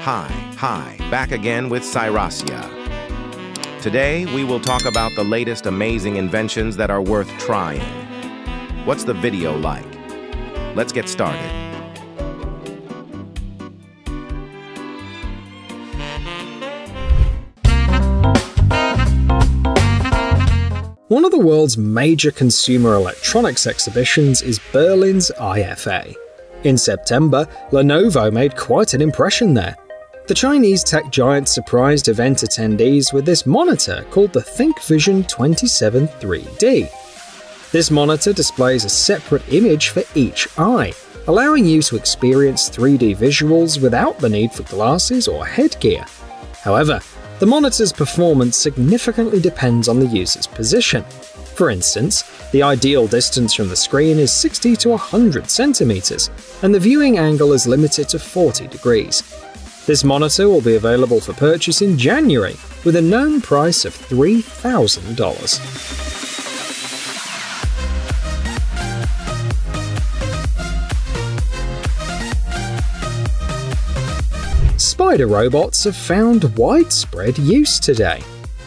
Hi, back again with Sairasya. Today, we will talk about the latest amazing inventions that are worth trying. What's the video like? Let's get started. One of the world's major consumer electronics exhibitions is Berlin's IFA. In September, Lenovo made quite an impression there. The Chinese tech giant surprised event attendees with this monitor called the ThinkVision 27 3D. This monitor displays a separate image for each eye, allowing you to experience 3D visuals without the need for glasses or headgear. However, the monitor's performance significantly depends on the user's position. For instance, the ideal distance from the screen is 60 to 100 centimeters, and the viewing angle is limited to 40 degrees. This monitor will be available for purchase in January, with a known price of $3,000. Spider robots have found widespread use today.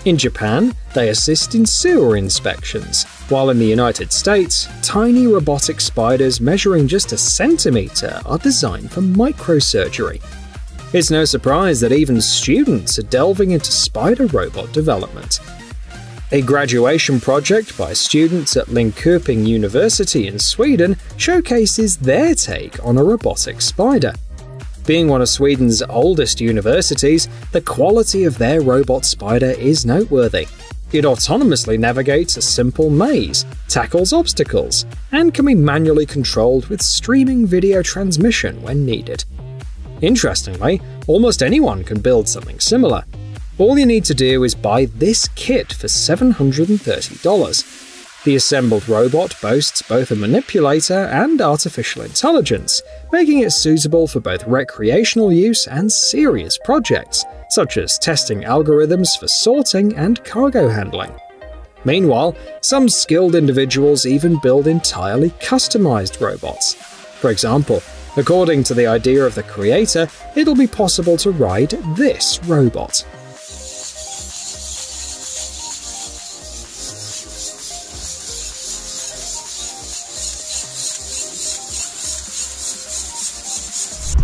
In Japan, they assist in sewer inspections, while in the United States, tiny robotic spiders measuring just a centimeter are designed for microsurgery. It's no surprise that even students are delving into spider robot development. A graduation project by students at Linköping University in Sweden showcases their take on a robotic spider. Being one of Sweden's oldest universities, the quality of their robot spider is noteworthy. It autonomously navigates a simple maze, tackles obstacles, and can be manually controlled with streaming video transmission when needed. Interestingly, almost anyone can build something similar. All you need to do is buy this kit for $730. The assembled robot boasts both a manipulator and artificial intelligence, making it suitable for both recreational use and serious projects, such as testing algorithms for sorting and cargo handling. Meanwhile, some skilled individuals even build entirely customized robots. For example, according to the idea of the creator, it'll be possible to ride this robot.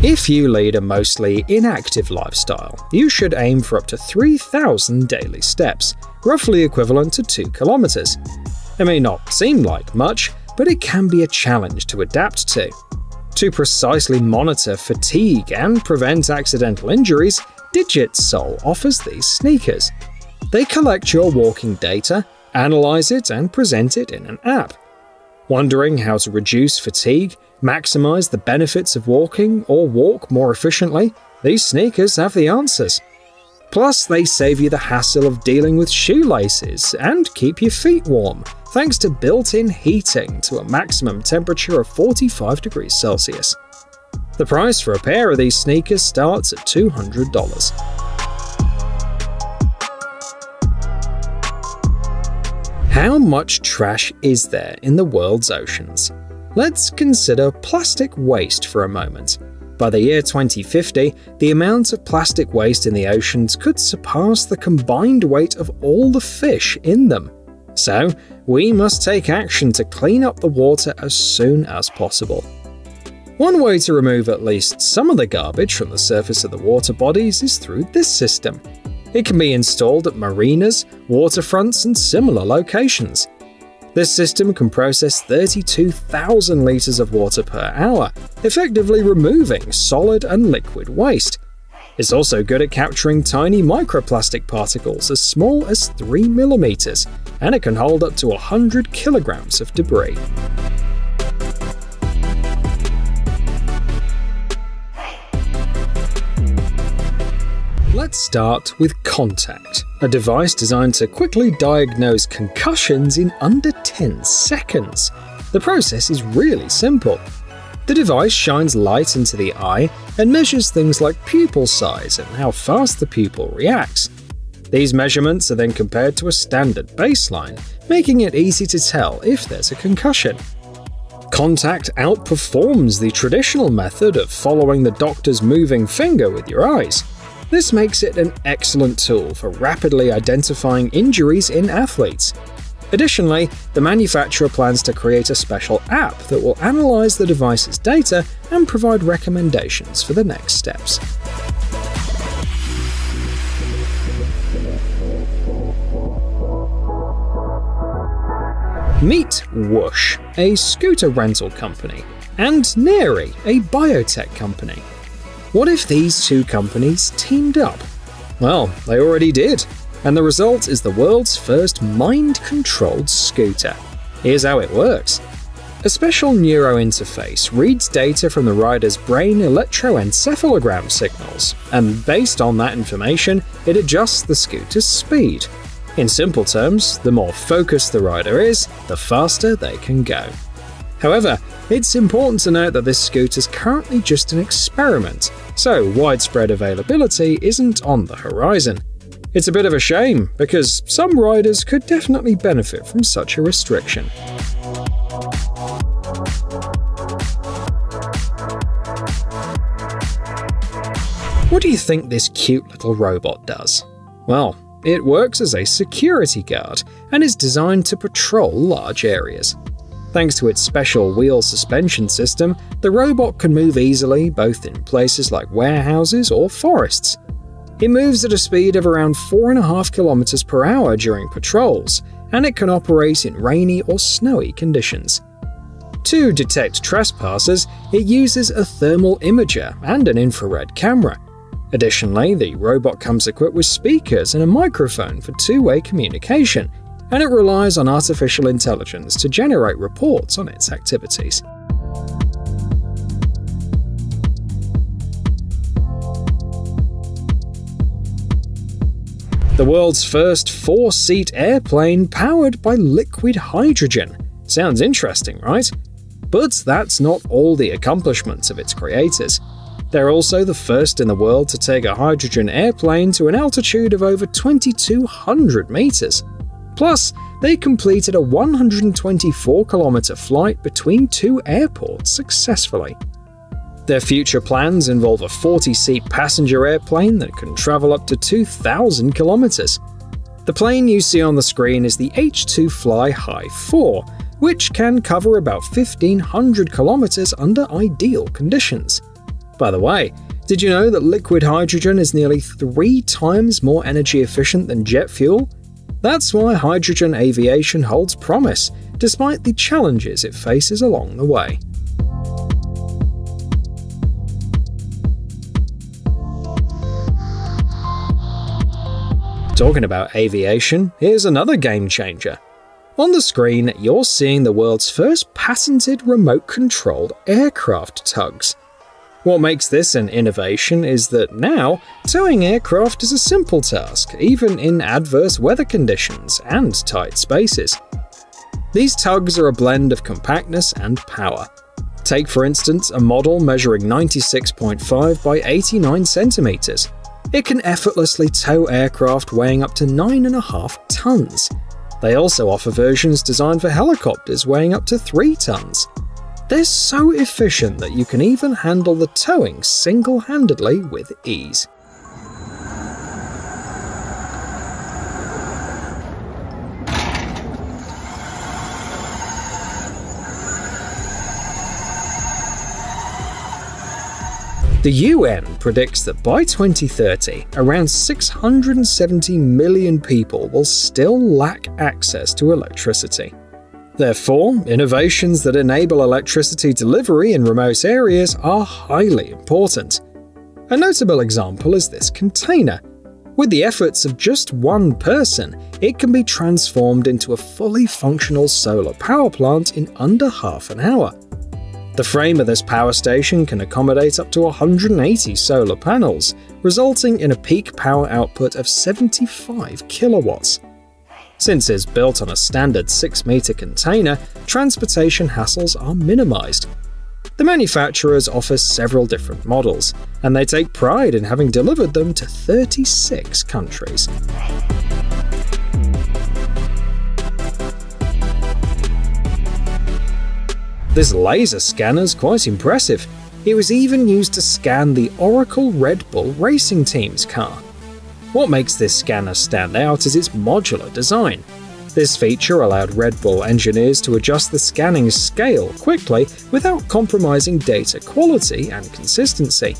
If you lead a mostly inactive lifestyle, you should aim for up to 3,000 daily steps, roughly equivalent to 2 kilometers. It may not seem like much, but it can be a challenge to adapt to. To precisely monitor fatigue and prevent accidental injuries, DigitSole offers these sneakers. They collect your walking data, analyze it, and present it in an app. Wondering how to reduce fatigue, maximize the benefits of walking, or walk more efficiently? These sneakers have the answers. Plus, they save you the hassle of dealing with shoelaces and keep your feet warm, thanks to built-in heating to a maximum temperature of 45 degrees Celsius. The price for a pair of these sneakers starts at $200. How much trash is there in the world's oceans? Let's consider plastic waste for a moment. By the year 2050, the amount of plastic waste in the oceans could surpass the combined weight of all the fish in them. So, we must take action to clean up the water as soon as possible. One way to remove at least some of the garbage from the surface of the water bodies is through this system. It can be installed at marinas, waterfronts, and similar locations. This system can process 32,000 liters of water per hour, effectively removing solid and liquid waste. It's also good at capturing tiny microplastic particles as small as 3 millimeters, and it can hold up to 100 kilograms of debris. Let's start with Contact, a device designed to quickly diagnose concussions in under 10 seconds. The process is really simple. The device shines light into the eye and measures things like pupil size and how fast the pupil reacts. These measurements are then compared to a standard baseline, making it easy to tell if there's a concussion. Contact outperforms the traditional method of following the doctor's moving finger with your eyes. This makes it an excellent tool for rapidly identifying injuries in athletes. Additionally, the manufacturer plans to create a special app that will analyze the device's data and provide recommendations for the next steps. Meet Whoosh, a scooter rental company, and Neiry, a biotech company. What if these two companies teamed up? Well, they already did, and the result is the world's first mind-controlled scooter. Here's how it works. A special neurointerface reads data from the rider's brain electroencephalogram signals, and based on that information, it adjusts the scooter's speed. In simple terms, the more focused the rider is, the faster they can go. However, it's important to note that this scooter is currently just an experiment, so widespread availability isn't on the horizon. It's a bit of a shame, because some riders could definitely benefit from such a restriction. What do you think this cute little robot does? Well, it works as a security guard and is designed to patrol large areas. Thanks to its special wheel suspension system, the robot can move easily both in places like warehouses or forests. It moves at a speed of around 4.5 km per hour during patrols, and it can operate in rainy or snowy conditions. To detect trespassers, it uses a thermal imager and an infrared camera. Additionally, the robot comes equipped with speakers and a microphone for two-way communication, and it relies on artificial intelligence to generate reports on its activities. The world's first 4-seat airplane powered by liquid hydrogen. Sounds interesting, right? But that's not all the accomplishments of its creators. They're also the first in the world to take a hydrogen airplane to an altitude of over 2,200 meters. Plus, they completed a 124-kilometer flight between two airports successfully. Their future plans involve a 40-seat passenger airplane that can travel up to 2,000 kilometers. The plane you see on the screen is the H2 Fly High 4, which can cover about 1,500 kilometers under ideal conditions. By the way, did you know that liquid hydrogen is nearly 3 times more energy efficient than jet fuel? That's why hydrogen aviation holds promise, despite the challenges it faces along the way. Talking about aviation, here's another game changer. On the screen, you're seeing the world's first patented remote-controlled aircraft tugs. What makes this an innovation is that now, towing aircraft is a simple task, even in adverse weather conditions and tight spaces. These tugs are a blend of compactness and power. Take for instance a model measuring 96.5 by 89 centimeters. It can effortlessly tow aircraft weighing up to 9.5 tons. They also offer versions designed for helicopters weighing up to 3 tons. They're so efficient that you can even handle the towing single-handedly with ease. The UN predicts that by 2030, around 670 million people will still lack access to electricity. Therefore, innovations that enable electricity delivery in remote areas are highly important. A notable example is this container. With the efforts of just one person, it can be transformed into a fully functional solar power plant in under half an hour. The frame of this power station can accommodate up to 180 solar panels, resulting in a peak power output of 75 kilowatts. Since it's built on a standard 6-meter container, transportation hassles are minimized. The manufacturers offer several different models, and they take pride in having delivered them to 36 countries. This laser scanner's quite impressive. It was even used to scan the Oracle Red Bull racing team's car. What makes this scanner stand out is its modular design. This feature allowed Red Bull engineers to adjust the scanning scale quickly without compromising data quality and consistency.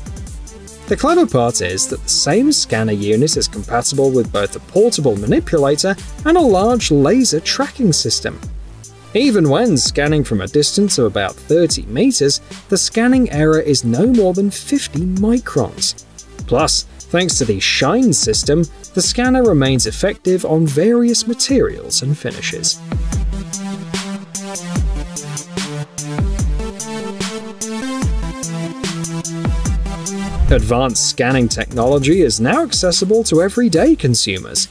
The clever part is that the same scanner unit is compatible with both a portable manipulator and a large laser tracking system. Even when scanning from a distance of about 30 meters, the scanning error is no more than 50 microns. Plus, thanks to the Shine system, the scanner remains effective on various materials and finishes. Advanced scanning technology is now accessible to everyday consumers.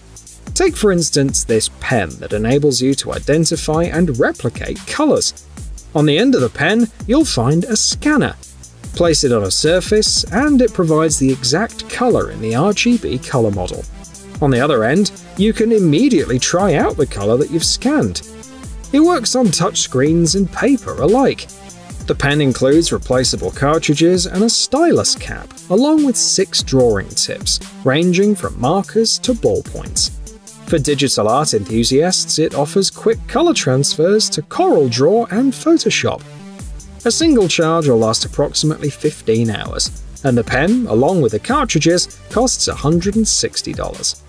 Take for instance this pen that enables you to identify and replicate colors. On the end of the pen, you'll find a scanner. Place it on a surface, and it provides the exact color in the RGB color model. On the other end, you can immediately try out the color that you've scanned. It works on touchscreens and paper alike. The pen includes replaceable cartridges and a stylus cap, along with 6 drawing tips, ranging from markers to ballpoints. For digital art enthusiasts, it offers quick color transfers to CorelDRAW and Photoshop. A single charge will last approximately 15 hours, and the pen, along with the cartridges, costs $160.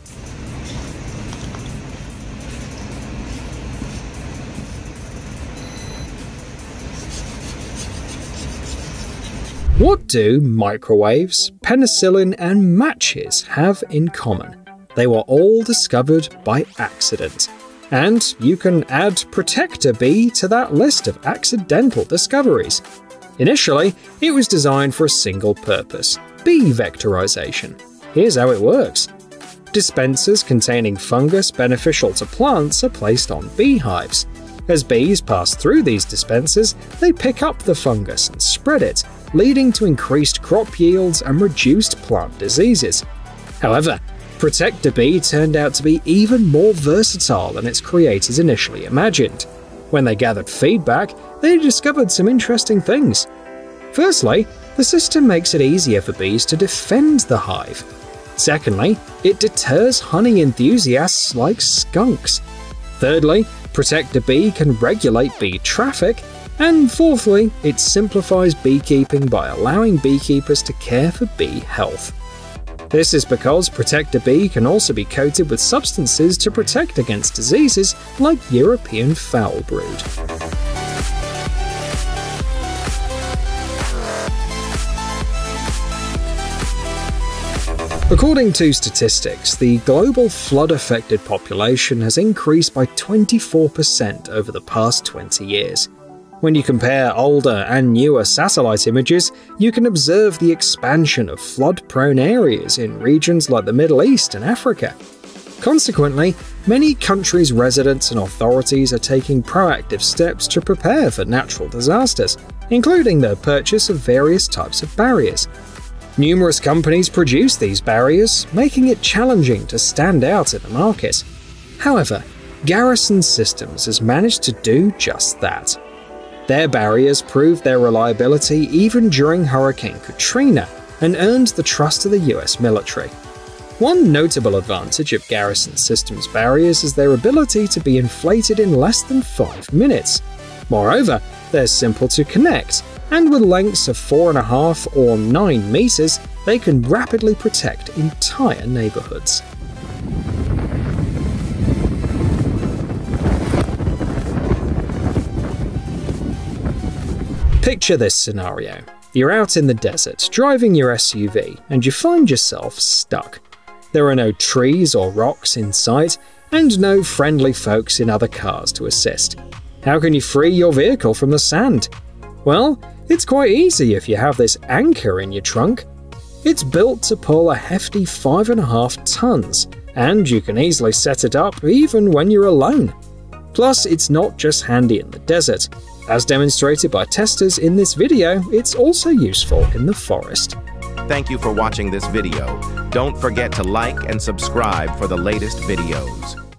What do microwaves, penicillin, and matches have in common? They were all discovered by accident. And you can add ProtectaBEE to that list of accidental discoveries. Initially, it was designed for a single purpose: bee vectorization. Here's how it works. Dispensers containing fungus beneficial to plants are placed on beehives. As bees pass through these dispensers, they pick up the fungus and spread it, leading to increased crop yields and reduced plant diseases. However, ProtectaBEE turned out to be even more versatile than its creators initially imagined. When they gathered feedback, they discovered some interesting things. Firstly, the system makes it easier for bees to defend the hive. Secondly, it deters honey enthusiasts like skunks. Thirdly, ProtectaBEE can regulate bee traffic. And fourthly, it simplifies beekeeping by allowing beekeepers to care for bee health. This is because ProtectaBEE can also be coated with substances to protect against diseases like European foul brood. According to statistics, the global flood-affected population has increased by 24% over the past 20 years. When you compare older and newer satellite images, you can observe the expansion of flood-prone areas in regions like the Middle East and Africa. Consequently, many countries' residents and authorities are taking proactive steps to prepare for natural disasters, including the purchase of various types of barriers. Numerous companies produce these barriers, making it challenging to stand out in the market. However, Garrison Systems has managed to do just that. Their barriers proved their reliability even during Hurricane Katrina and earned the trust of the US military. One notable advantage of Garrison Systems barriers is their ability to be inflated in less than 5 minutes. Moreover, they're simple to connect, and with lengths of 4.5 or 9 meters, they can rapidly protect entire neighborhoods. Picture this scenario. You're out in the desert, driving your SUV, and you find yourself stuck. There are no trees or rocks in sight, and no friendly folks in other cars to assist. How can you free your vehicle from the sand? Well, it's quite easy if you have this anchor in your trunk. It's built to pull a hefty 5.5 tons, and you can easily set it up even when you're alone. Plus, it's not just handy in the desert. As demonstrated by testers in this video, it's also useful in the forest. Thank you for watching this video. Don't forget to like and subscribe for the latest videos.